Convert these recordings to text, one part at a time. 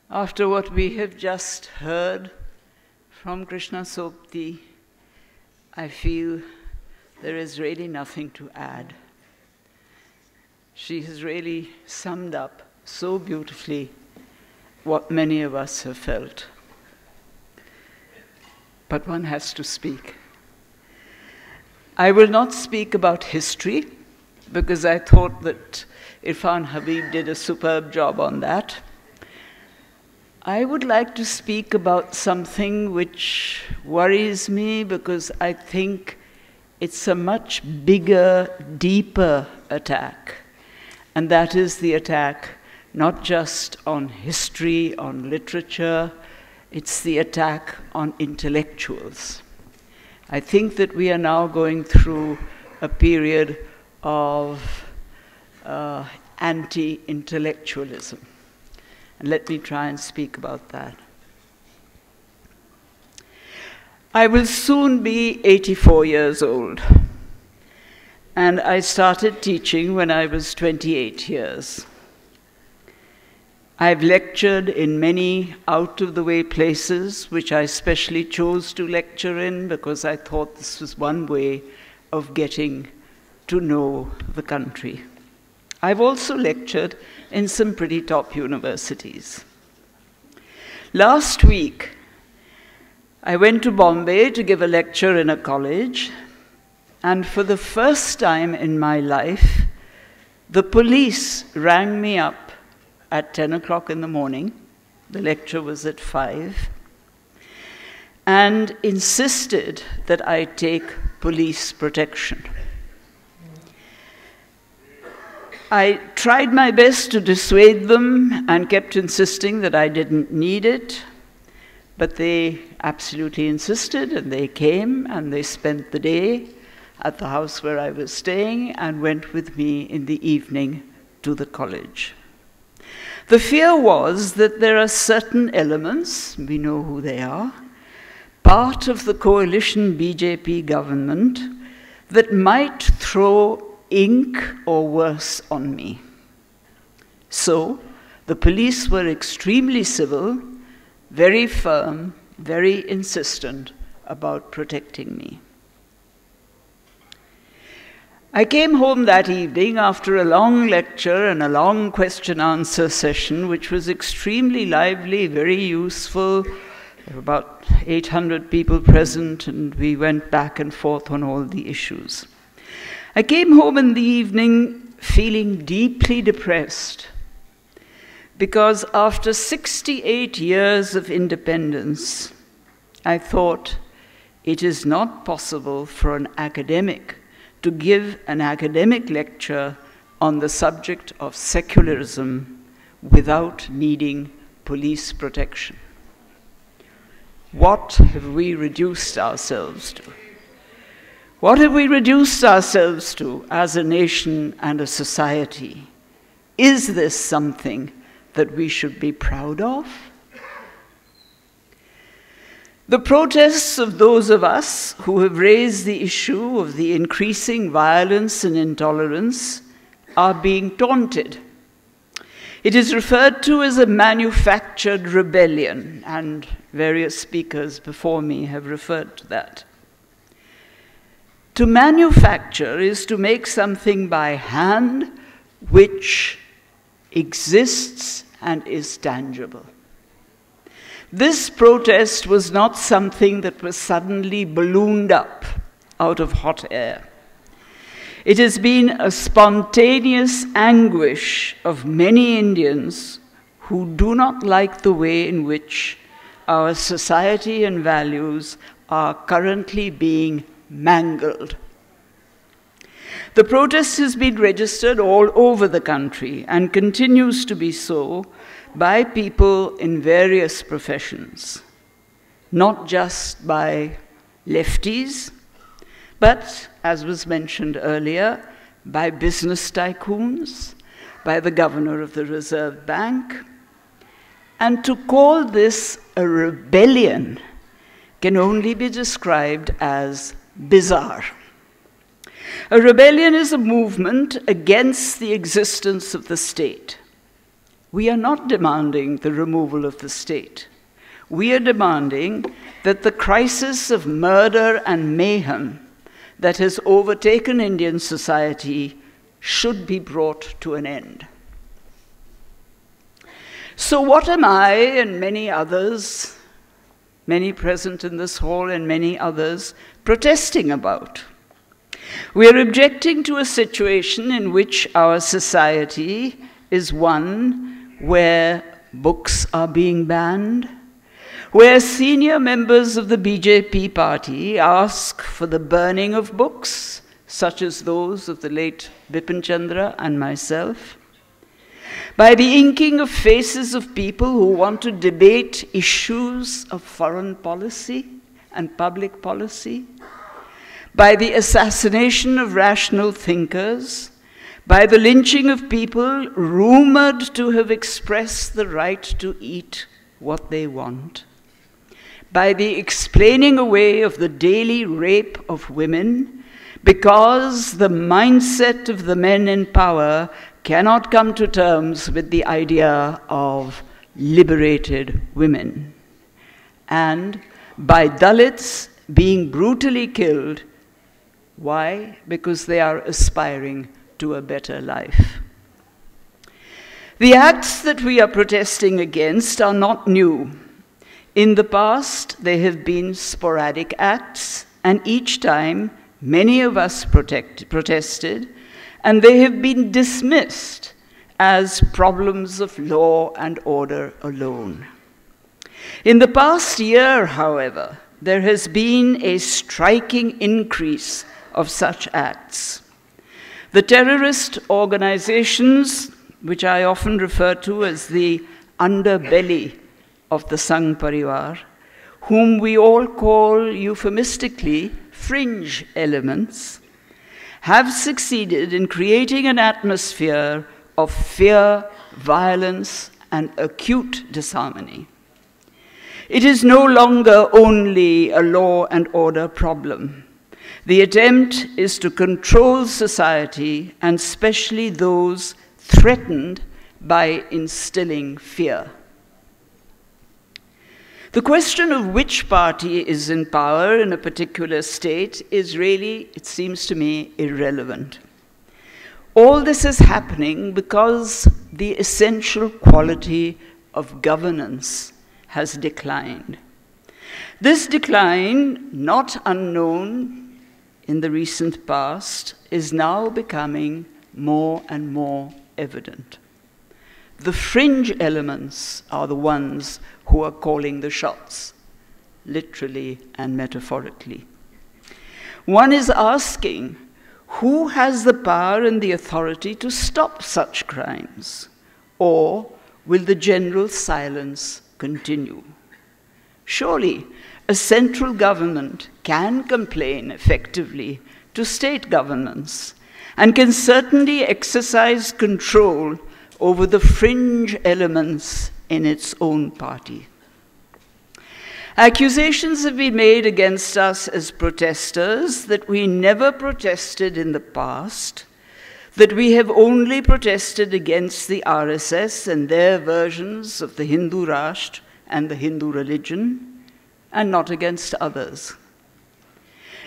After what we have just heard from Krishna Sokti, I feel there is really nothing to add. She has really summed up so beautifully what many of us have felt. But one has to speak. I will not speak about history, because I thought that Irfan Habib did a superb job on that. I would like to speak about something which worries me, because I think it's a much bigger, deeper attack. And that is the attack not just on history, on literature, it's the attack on intellectuals. I think that we are now going through a period of anti-intellectualism. And let me try and speak about that. I will soon be 84 years old. And I started teaching when I was 28 years. I've lectured in many out-of-the-way places, which I specially chose to lecture in because I thought this was one way of getting to know the country. I've also lectured in some pretty top universities. Last week, I went to Bombay to give a lecture in a college, and for the first time in my life, the police rang me up at 10 o'clock in the morning. The lecture was at 5, and insisted that I take police protection. I tried my best to dissuade them and kept insisting that I didn't need it, but they absolutely insisted, and they came and they spent the day at the house where I was staying and went with me in the evening to the college. The fear was that there are certain elements, we know who they are, part of the coalition BJP government that might throw ink or worse on me. So the police were extremely civil, very firm, very insistent about protecting me. I came home that evening after a long lecture and a long question-answer session, which was extremely lively, very useful. There were about 800 people present, and we went back and forth on all the issues. I came home in the evening feeling deeply depressed, because after 68 years of independence, I thought it is not possible for an academic to give an academic lecture on the subject of secularism without needing police protection. What have we reduced ourselves to? What have we reduced ourselves to as a nation and a society? Is this something that we should be proud of? The protests of those of us who have raised the issue of the increasing violence and intolerance are being taunted. It is referred to as a manufactured rebellion, and various speakers before me have referred to that. To manufacture is to make something by hand which exists and is tangible. This protest was not something that was suddenly ballooned up out of hot air. It has been a spontaneous anguish of many Indians who do not like the way in which our society and values are currently being mangled. The protest has been registered all over the country and continues to be so by people in various professions, not just by lefties, but, as was mentioned earlier, by business tycoons, by the governor of the Reserve Bank. And to call this a rebellion can only be described as bizarre. A rebellion is a movement against the existence of the state. we are not demanding the removal of the state. We are demanding that the crisis of murder and mayhem that has overtaken Indian society should be brought to an end. So what am I and many others, many present in this hall and many others, protesting about? We are objecting to a situation in which our society is one where books are being banned, where senior members of the BJP party ask for the burning of books, such as those of the late Bipin Chandra and myself, by the inking of faces of people who want to debate issues of foreign policy and public policy, by the assassination of rational thinkers, by the lynching of people rumored to have expressed the right to eat what they want, by the explaining away of the daily rape of women because the mindset of the men in power cannot come to terms with the idea of liberated women, and by Dalits being brutally killed. Why? Because they are aspiring to a better life. The acts that we are protesting against are not new. In the past, they have been sporadic acts, and each time many of us protested, and they have been dismissed as problems of law and order alone. In the past year, however, there has been a striking increase of such acts. The terrorist organizations, which I often refer to as the underbelly of the Sangh Parivar, whom we all call euphemistically fringe elements, have succeeded in creating an atmosphere of fear, violence, and acute disharmony. It is no longer only a law and order problem. The attempt is to control society, and especially those threatened by instilling fear. The question of which party is in power in a particular state is really, it seems to me, irrelevant. All this is happening because the essential quality of governance has declined. This decline, not unknown in the recent past, is now becoming more and more evident. The fringe elements are the ones who are calling the shots, literally and metaphorically. One is asking, who has the power and the authority to stop such crimes? Or will the general silence continue? Surely, a central government can complain effectively to state governments and can certainly exercise control over the fringe elements in its own party. Accusations have been made against us as protesters that we never protested in the past, that we have only protested against the RSS and their versions of the Hindu Rashtra and the Hindu religion, and not against others.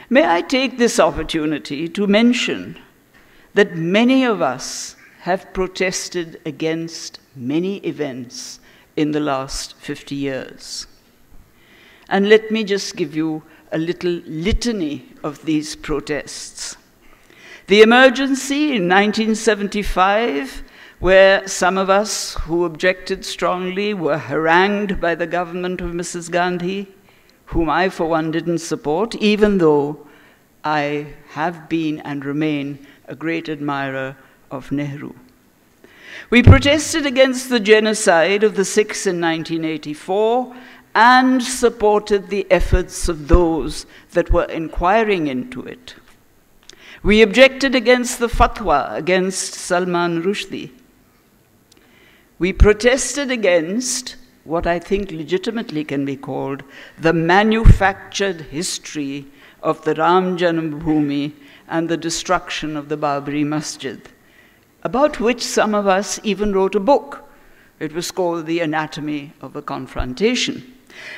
May I take this opportunity to mention that many of us have protested against many events in the last 50 years. And let me just give you a little litany of these protests. The emergency in 1975, where some of us who objected strongly were harangued by the government of Mrs. Gandhi, whom I, for one, didn't support, even though I have been and remain a great admirer of Nehru. We protested against the genocide of the Sikhs in 1984 and supported the efforts of those that were inquiring into it. We objected against the fatwa against Salman Rushdie. We protested against what I think legitimately can be called the manufactured history of the Ramjanmabhoomi and the destruction of the Babri Masjid, about which some of us even wrote a book, It was called The Anatomy of a Confrontation.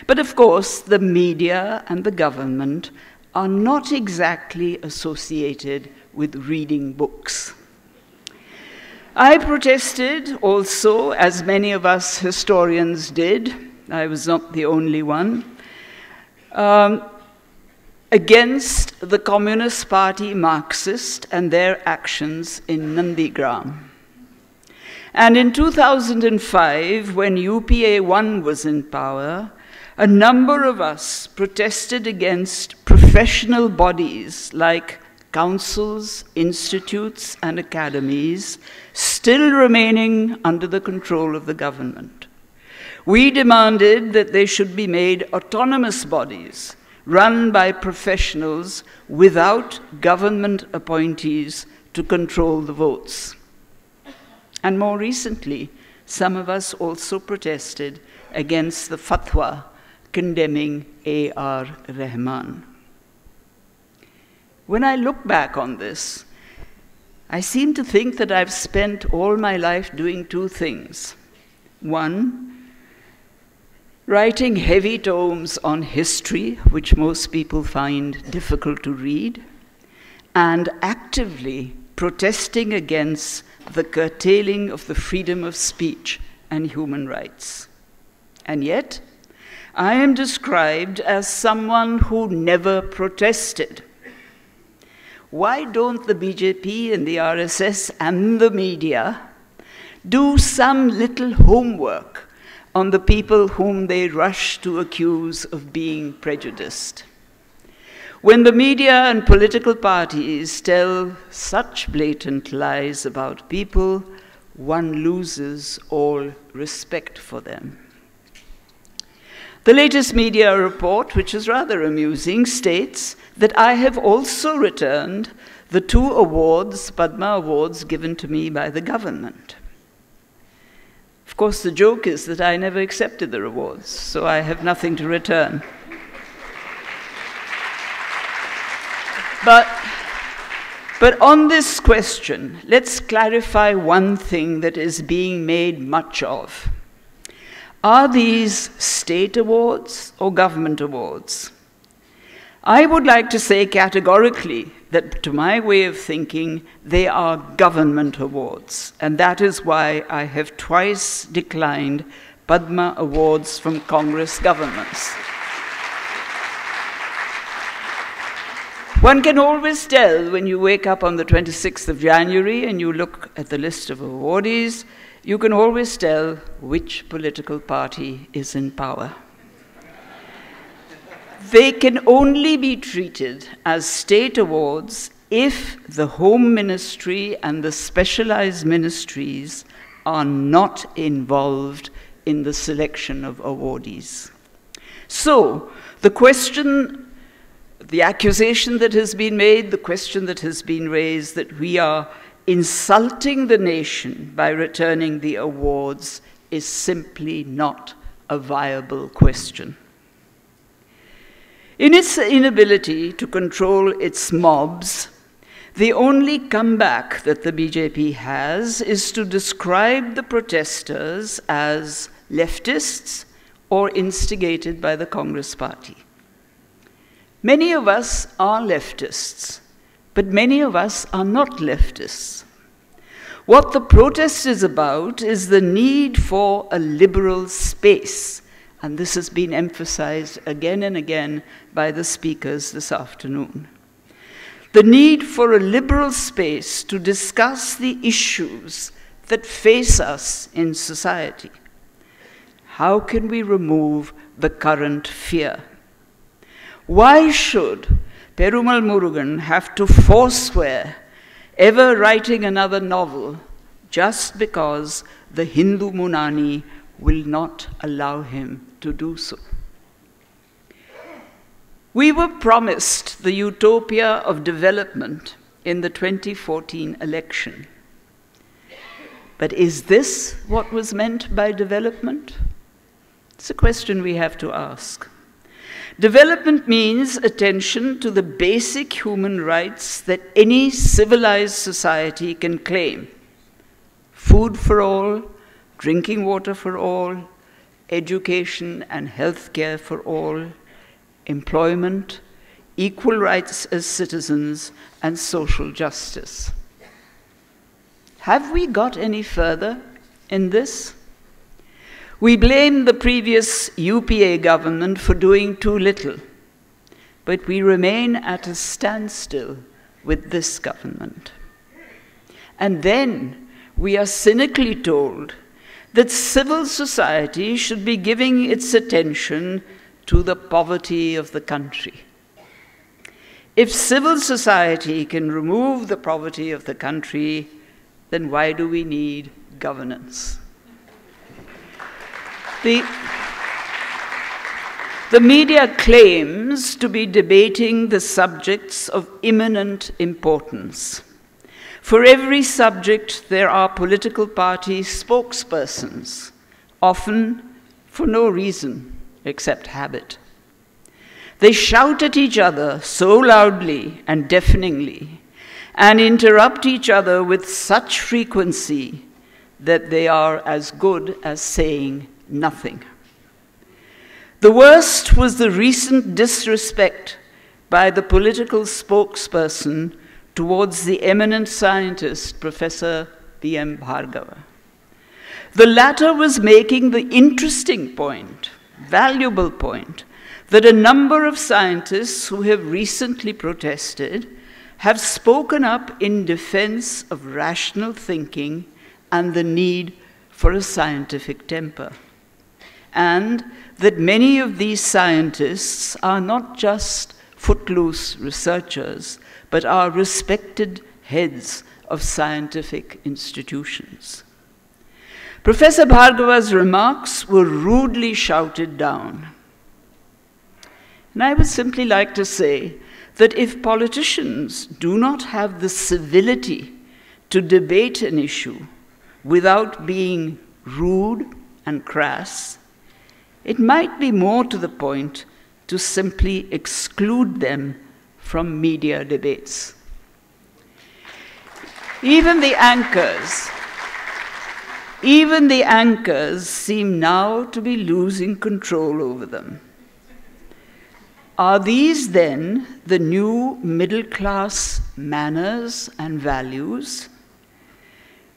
But of course, the media and the government are not exactly associated with reading books. I protested also, as many of us historians did, I was not the only one, against the Communist Party Marxist and their actions in Nandigram. And in 2005, when UPA 1 was in power, a number of us protested against professional bodies like councils, institutes, and academies still remaining under the control of the government. We demanded that they should be made autonomous bodies run by professionals without government appointees to control the votes. And more recently, some of us also protested against the fatwa condemning A.R. Rahman. When I look back on this, I seem to think that I've spent all my life doing two things. One, writing heavy tomes on history, which most people find difficult to read, and actively protesting against the curtailing of the freedom of speech and human rights. And yet, I am described as someone who never protested. Why don't the BJP and the RSS and the media do some little homework on the people whom they rush to accuse of being prejudiced? When the media and political parties tell such blatant lies about people, one loses all respect for them. The latest media report, which is rather amusing, states that I have also returned the 2 awards, Padma awards, given to me by the government. Of course, the joke is that I never accepted the awards, so I have nothing to return. But on this question, let's clarify one thing that is being made much of. Are these state awards or government awards? I would like to say categorically that, to my way of thinking, they are government awards, and that is why I have twice declined Padma awards from Congress governments. One can always tell when you wake up on the 26th of January and you look at the list of awardees, you can always tell which political party is in power. They can only be treated as state awards if the Home Ministry and the specialized ministries are not involved in the selection of awardees. So, the question, the accusation that has been made, the question that has been raised that we are insulting the nation by returning the awards is simply not a viable question. In its inability to control its mobs, the only comeback that the BJP has is to describe the protesters as leftists or instigated by the Congress Party. Many of us are leftists, but many of us are not leftists. What the protest is about is the need for a liberal space, and this has been emphasized again and again by the speakers this afternoon. The need for a liberal space to discuss the issues that face us in society. How can we remove the current fear? Why should Perumal Murugan have to forswear ever writing another novel just because the Hindu Munani will not allow him to do so? We were promised the utopia of development in the 2014 election. But is this what was meant by development? It's a question we have to ask. Development means attention to the basic human rights that any civilized society can claim. Food for all, drinking water for all, education and health care for all, employment, equal rights as citizens, and social justice. Have we got any further in this? We blame the previous UPA government for doing too little, but we remain at a standstill with this government. And then we are cynically told that civil society should be giving its attention to the poverty of the country. If civil society can remove the poverty of the country, then why do we need governance? The media claims to be debating the subjects of imminent importance. For every subject, there are political party spokespersons, often for no reason except habit. They shout at each other so loudly and deafeningly, and interrupt each other with such frequency that they are as good as saying nothing. The worst was the recent disrespect by the political spokesperson towards the eminent scientist, Professor B.M. Bhargava. The latter was making the interesting point, valuable point, that a number of scientists who have recently protested have spoken up in defense of rational thinking and the need for a scientific temper, and that many of these scientists are not just footloose researchers, but are respected heads of scientific institutions. Professor Bhargava's remarks were rudely shouted down. And I would simply like to say that if politicians do not have the civility to debate an issue without being rude and crass, it might be more to the point to simply exclude them from media debates. Even the anchors seem now to be losing control over them. Are these then the new middle-class manners and values?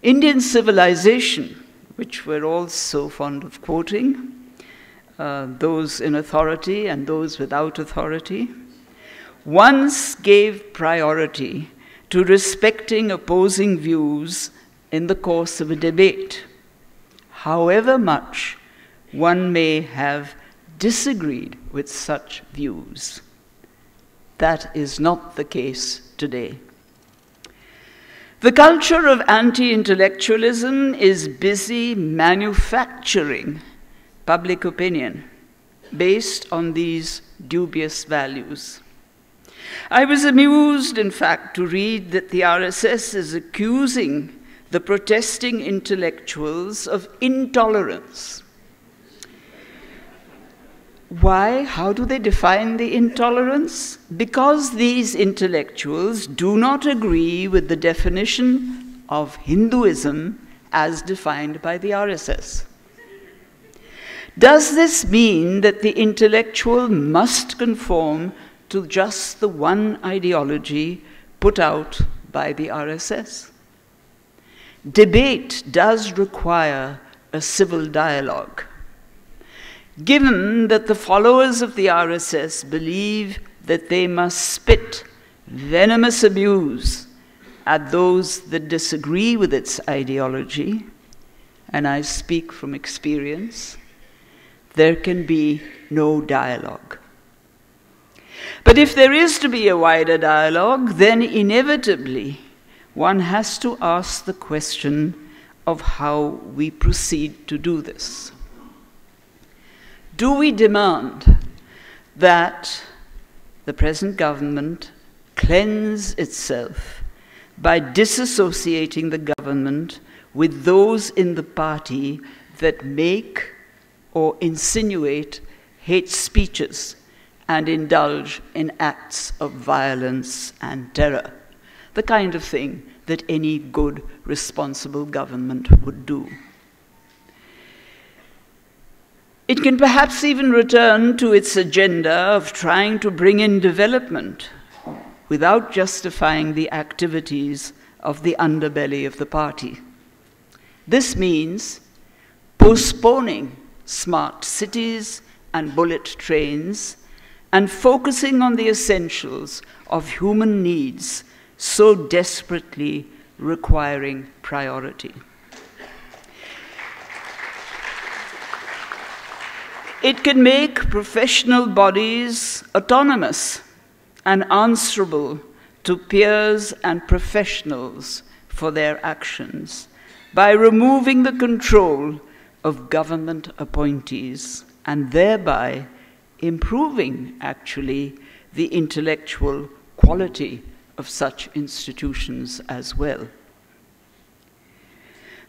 Indian civilization, which we're all so fond of quoting, those in authority and those without authority, once gave priority to respecting opposing views in the course of a debate, however much one may have disagreed with such views. That is not the case today. The culture of anti-intellectualism is busy manufacturing public opinion based on these dubious values. I was amused, in fact, to read that the RSS is accusing the protesting intellectuals of intolerance. Why? How do they define the intolerance? Because these intellectuals do not agree with the definition of Hinduism as defined by the RSS. Does this mean that the intellectual must conform to just the one ideology put out by the RSS? Debate does require a civil dialogue. Given that the followers of the RSS believe that they must spit venomous abuse at those that disagree with its ideology, and I speak from experience, there can be no dialogue. But if there is to be a wider dialogue, then inevitably one has to ask the question of how we proceed to do this. Do we demand that the present government cleanse itself by disassociating the government with those in the party that make or insinuate hate speeches and indulge in acts of violence and terror, the kind of thing that any good, responsible government would do? It can perhaps even return to its agenda of trying to bring in development without justifying the activities of the underbelly of the party. This means postponing smart cities and bullet trains and focusing on the essentials of human needs so desperately requiring priority. It can make professional bodies autonomous and answerable to peers and professionals for their actions by removing the control of government appointees and thereby improving, actually, the intellectual quality of such institutions as well.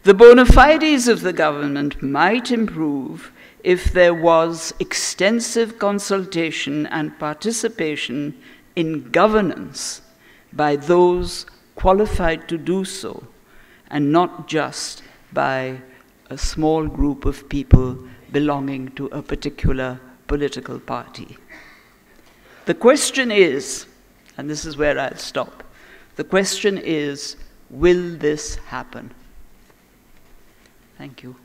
The bona fides of the government might improve if there was extensive consultation and participation in governance by those qualified to do so, and not just by a small group of people belonging to a particular political party. The question is, and this is where I'll stop, the question is, will this happen? Thank you.